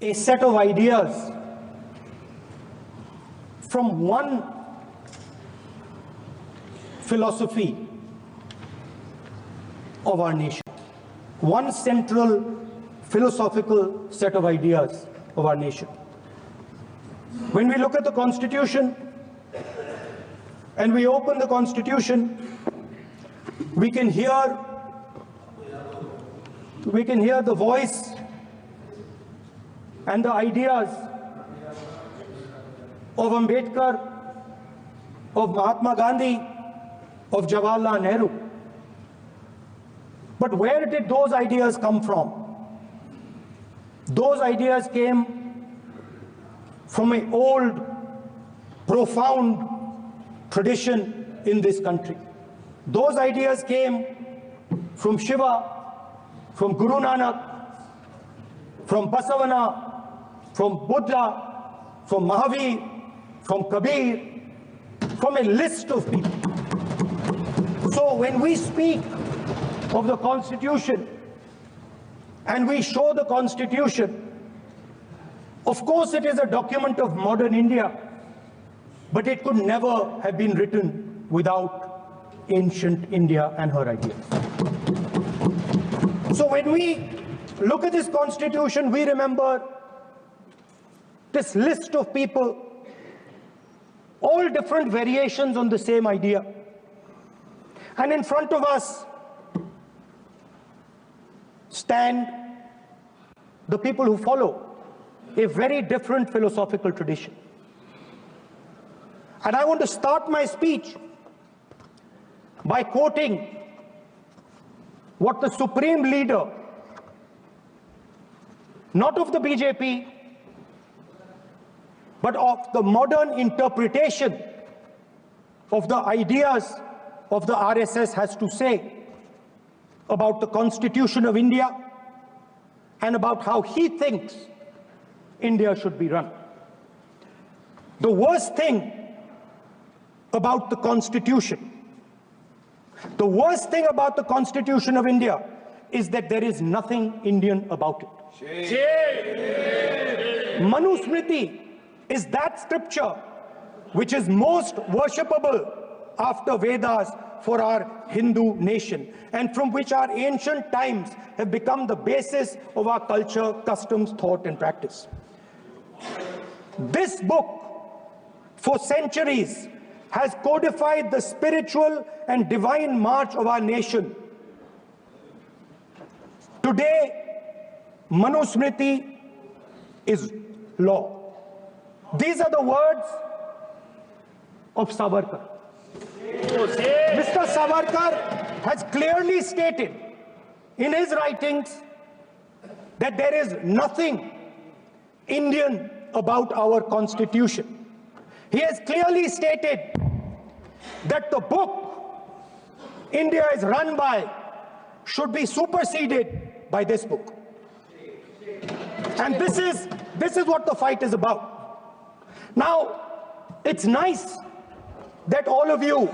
a set of ideas from one philosophy of our nation, one central philosophical set of ideas of our nation. When we look at the Constitution and we open the Constitution, we can hear the voice and the ideas of Ambedkar, of Mahatma Gandhi, of Jawaharlal Nehru. But where did those ideas come from? Those ideas came from an old, profound tradition in this country. Those ideas came from Shiva, from Guru Nanak, from Basavana, from Buddha, from Mahavir, from Kabir, from a list of people. So when we speak of the Constitution and we show the Constitution, of course it is a document of modern India, but it could never have been written without ancient India and her ideas. So when we look at this Constitution, we remember this list of people, all different variations on the same idea. And in front of us stand the people who follow a very different philosophical tradition. And I want to start my speech by quoting what the supreme leader, not of the BJP, but of the modern interpretation of the ideas of the RSS has to say about the Constitution of India and about how he thinks India should be run. The worst thing about the Constitution, the worst thing about the Constitution of India is that there is nothing Indian about it. Manusmriti is that scripture which is most worshipable after Vedas for our Hindu nation, and from which our ancient times have become the basis of our culture, customs, thought, and practice. This book, for centuries, has codified the spiritual and divine march of our nation. Today, Manusmriti is law. These are the words of Savarkar. Mr. Savarkar has clearly stated in his writings that there is nothing Indian about our Constitution. He has clearly stated that the book India is run by should be superseded by this book. And this is what the fight is about. Now, it's nice that all of you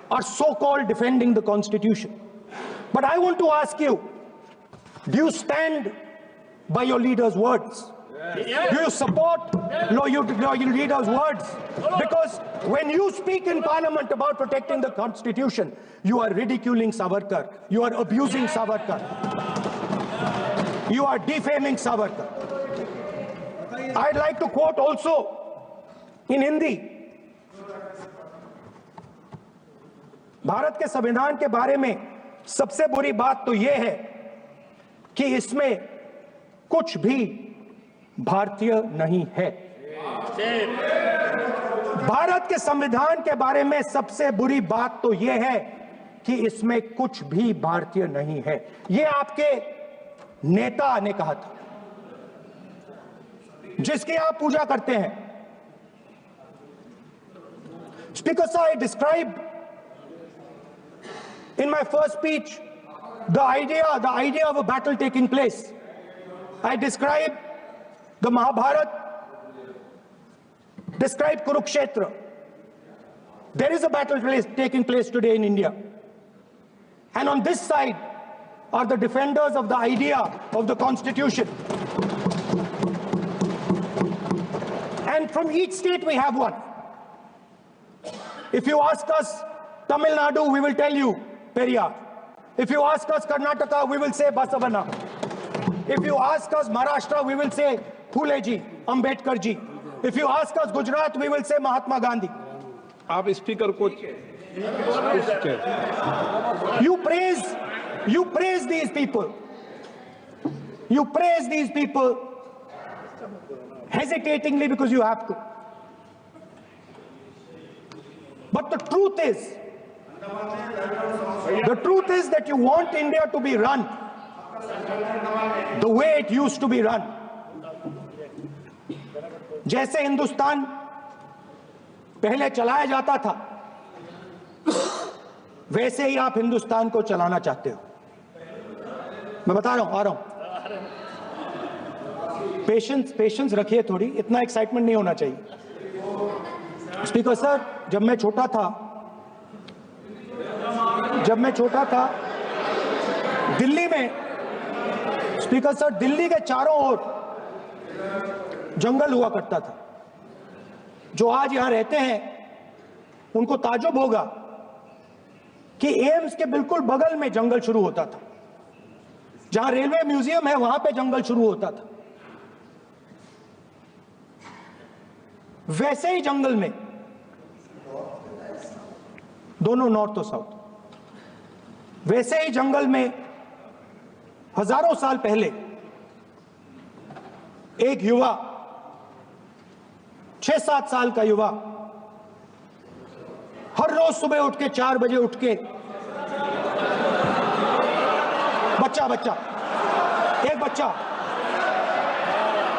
are so-called defending the Constitution. But I want to ask you, do you stand by your leader's words? Yes. Do you support your leader's words? Because when you speak in Parliament about protecting the Constitution, you are ridiculing Savarkar. You are abusing Savarkar. You are defaming Savarkar. I'd like to quote also in Hindi. Bharat के संविधान के बारे में सबसे बुरी बात तो यह है कि इसमें कुछ भी भारतीय नहीं है। भारत के संविधान के बारे में सबसे बुरी बात तो यह है कि इसमें कुछ भी भारतीय नहीं है। यह आपके नेता ने कहा था, जिसकी आप पूजा करते हैं। Speaker sir, I described in my first speech the idea of a battle taking place. I described the Mahabharata, described Kurukshetra. There is a battle taking place today in India. And on this side, are the defenders of the idea of the Constitution. And from each state we have one. If you ask us Tamil Nadu, we will tell you Periyar. If you ask us Karnataka, we will say Basavana. If you ask us Maharashtra, we will say Phule ji, Ambedkar ji. If you ask us Gujarat, we will say Mahatma Gandhi. आप speaker को You praise these people. You praise these people hesitatingly because you have to. But the truth is that you want India to be run the way it used to be run. जैसे हिंदुस्तान पहले चलाया जाता था, वैसे ही आप हिंदुस्तान को चलाना चाहते हो। मैं बता रहा हूं, आ रहा हूं। पेशेंस रखिए थोड़ी, इतना एक्साइटमेंट नहीं होना चाहिए। स्पीकर सर, जब मैं छोटा था दिल्ली में, स्पीकर सर, दिल्ली के चारों ओर जंगल हुआ करता था। जो आज यहां रहते हैं उनको ताज्जुब होगा कि एम्स के बिल्कुल बगल में जंगल शुरू होता था। जहां रेलवे म्यूजियम है वहां पे जंगल शुरू होता था। वैसे ही जंगल में, दोनों नॉर्थ और साउथ, वैसे ही जंगल में हजारों साल पहले एक युवा, 6-7 साल का युवा, हर रोज सुबह उठ के 4 बजे उठ के,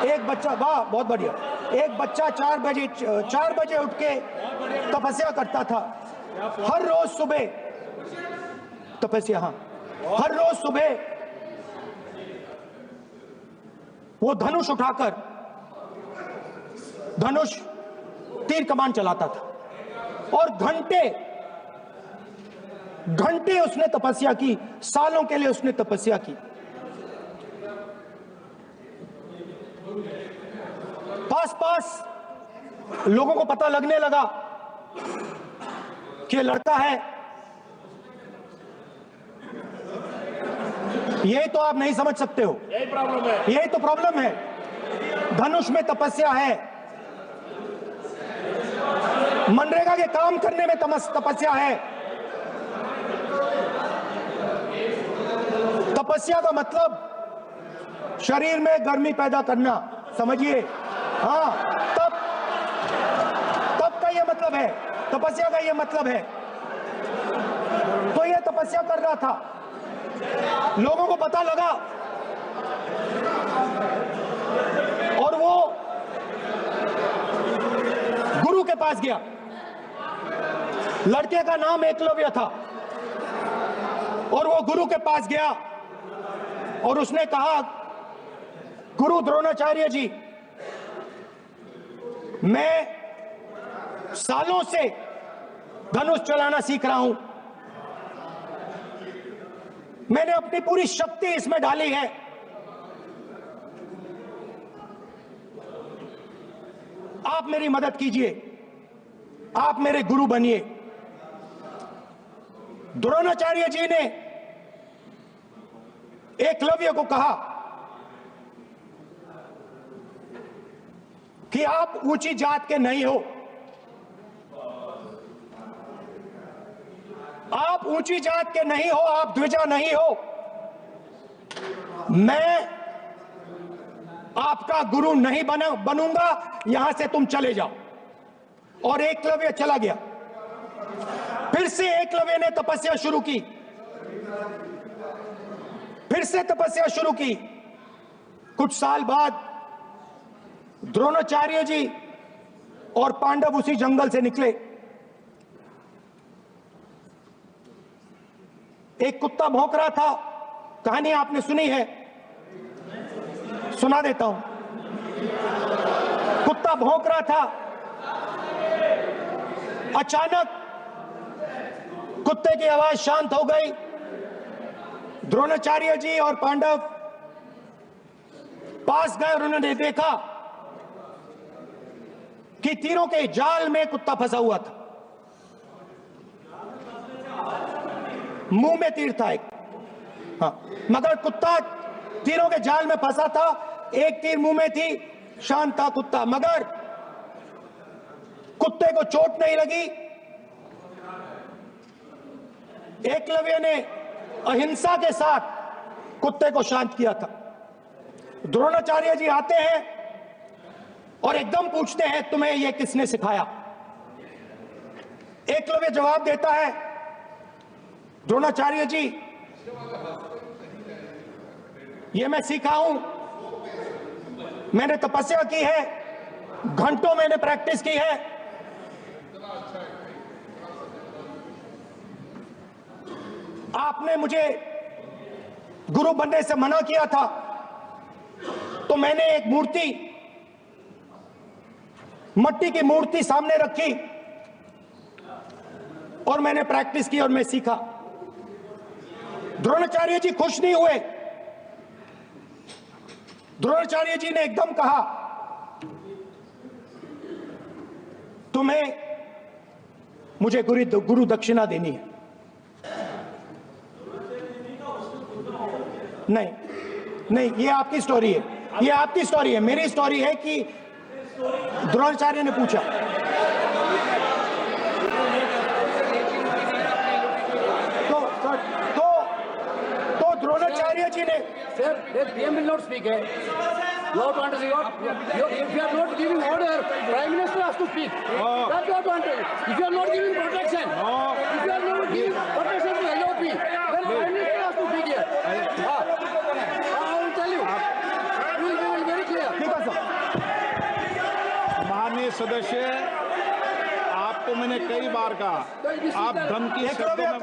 एक बच्चा, वाह बहुत बढ़िया, एक बच्चा 4 बजे उठ के तपस्या करता था। हर रोज सुबह तपस्या, हाँ, हर रोज सुबह वो धनुष उठाकर तीर कमान चलाता था और घंटे उसने तपस्या की, सालों के लिए उसने तपस्या की। पास लोगों को पता लगने लगा कि लड़का है। यही तो आप नहीं समझ सकते हो, यही तो प्रॉब्लम है। धनुष में तपस्या है, मनरेगा के काम करने में तपस्या है। तपस्या का मतलब शरीर में गर्मी पैदा करना, समझिए। हाँ, तब का ये मतलब है, तपस्या का ये मतलब है। तो ये तपस्या कर रहा था, लोगों को पता लगा और वो गुरु के पास गया। लड़के का नाम एकलव्य था और वो गुरु के पास गया और उसने कहा, गुरु द्रोणाचार्य जी, मैं सालों से धनुष चलाना सीख रहा हूं, मैंने अपनी पूरी शक्ति इसमें डाली है, आप मेरी मदद कीजिए, आप मेरे गुरु बनिए। द्रोणाचार्य जी ने एकलव्य को कहा कि आप ऊंची जात के नहीं हो, आप ऊंची जात के नहीं हो, आप द्विजा नहीं हो, मैं आपका गुरु नहीं बनूंगा, यहां से तुम चले जाओ। और एकलव्य चला गया। फिर से एकलव्य ने तपस्या शुरू की, फिर से तपस्या शुरू की। कुछ साल बाद द्रोणाचार्य जी और पांडव उसी जंगल से निकले। एक कुत्ता भौंक रहा था, कहानी आपने सुनी है, सुना देता हूं। कुत्ता भौंक रहा था, अचानक कुत्ते की आवाज शांत हो गई द्रोणाचार्य जी और पांडव पास गए और उन्होंने देखा कि तीरों के जाल में कुत्ता फंसा हुआ था। मुंह में तीर था एक, हाँ, मगर कुत्ता तीरों के जाल में फंसा था। एक तीर मुंह में थी, शांत था कुत्ता, मगर कुत्ते को चोट नहीं लगी। एकलव्य ने अहिंसा के साथ कुत्ते को शांत किया था। द्रोणाचार्य जी आते हैं और एकदम पूछते हैं, तुम्हें यह किसने सिखाया? एकलव्य जवाब देता है, द्रोणाचार्य जी, यह मैं सीखा हूं, मैंने तपस्या की है, घंटों मैंने प्रैक्टिस की है। आपने मुझे गुरु बनने से मना किया था, तो मैंने एक मूर्ति, मट्टी की मूर्ति सामने रखी और मैंने प्रैक्टिस की और मैं सीखा। द्रोणाचार्य जी खुश नहीं हुए। द्रोणाचार्य जी ने एकदम कहा, तुम्हें मुझे गुरु दक्षिणा देनी है। नहीं नहीं, ये आपकी स्टोरी है, ये आपकी स्टोरी है। मेरी स्टोरी है कि द्रोणाचार्य ने पूछा। तो द्रोणाचार्य जी ने, Sir, the PM will not speak. You have to understand. If you are not giving order, Prime Minister has to speak. That's what you want to. If you are not giving protection, if you are not giving protection to LOP, then Prime Minister has to speak here. I will tell you. We will be very clear. ठीक है sir. माननीय सदस्य, आपको मैंने कई बार कहा, आप धमकी शब्दों में